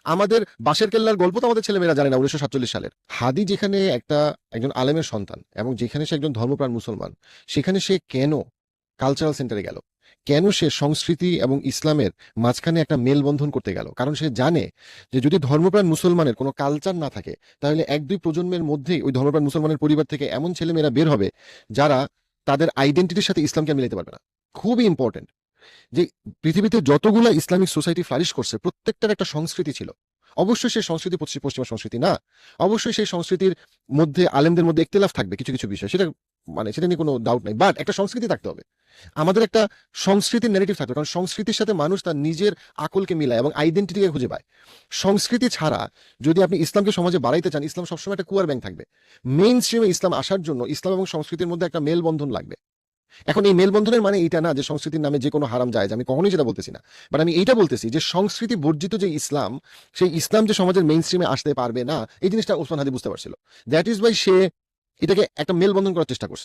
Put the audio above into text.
আমাদের বাঁশের কেল্লার গল্প তো আমাদের ছেলেমেয়েরা জানে না 1947 সালের। হাদি যেখানে একজন আলেমের সন্তান এবং যেখানে সে একজন ধর্মপ্রাণ মুসলমান, সেখানে সে কেন কালচারাল সেন্টারে গেল? কেন সে সংস্কৃতি এবং ইসলামের মাঝখানে একটা মেলবন্ধন করতে গেল? কারণ সে জানে যে যদি ধর্মপ্রাণ মুসলমানের কোনো কালচার না থাকে, তাহলে 1-2 প্রজন্মের মধ্যেই ওই ধর্মপ্রাণ মুসলমানের পরিবার থেকে এমন ছেলেমেয়েরা বের হবে যারা তাদের আইডেন্টিটির সাথে ইসলামকে মিলাতে পারবে না। খুবই ইম্পর্টেন্ট যে পৃথিবীতে যতগুলা ইসলামিক সোসাইটি ফ্লারিশ করছে প্রত্যেকটার একটা সংস্কৃতি ছিল। অবশ্যই সেই সংস্কৃতি পশ্চিমা সংস্কৃতি না, অবশ্যই সেই সংস্কৃতির মধ্যে আলেমদের মধ্যে ইখতিলাফ থাকবে কিছু কিছু বিষয়, সেটা সেটা নিয়ে কোনো ডাউট নাই, বাট একটা সংস্কৃতি থাকতে হবে। আমাদের একটা সংস্কৃতির ন্যারেটিভ থাকবে, কারণ সংস্কৃতির সাথে মানুষ তার নিজের আকলকে মিলায় এবং আইডেন্টিটিকে খুঁজে পায়। সংস্কৃতি ছাড়া যদি আপনি ইসলামকে সমাজে বাড়াইতে চান, ইসলাম সবসময় একটা কুয়ার ব্যাংক থাকবে। মেইন স্ট্রিমে ইসলাম আসার জন্য ইসলাম এবং সংস্কৃতির মধ্যে একটা মেলবন্ধন লাগবে। এখন এই মেলবন্ধনের মানে এইটা না যে সংস্কৃতির নামে যে কোনো হারাম জায়েজ, আমি কখনোই সেটা বলতেছি না, বাট আমি এইটা বলতেছি যে সংস্কৃতি বর্জিত যে ইসলাম, সেই ইসলাম যে সমাজের মেইন স্ট্রিমে আসতে পারবে না, এই জিনিসটা ওসমান হাদি বুঝতে পারছিল। দ্যাট ইজ ওয়াই সে এটাকে একটা মেলবন্ধন করার চেষ্টা করছে।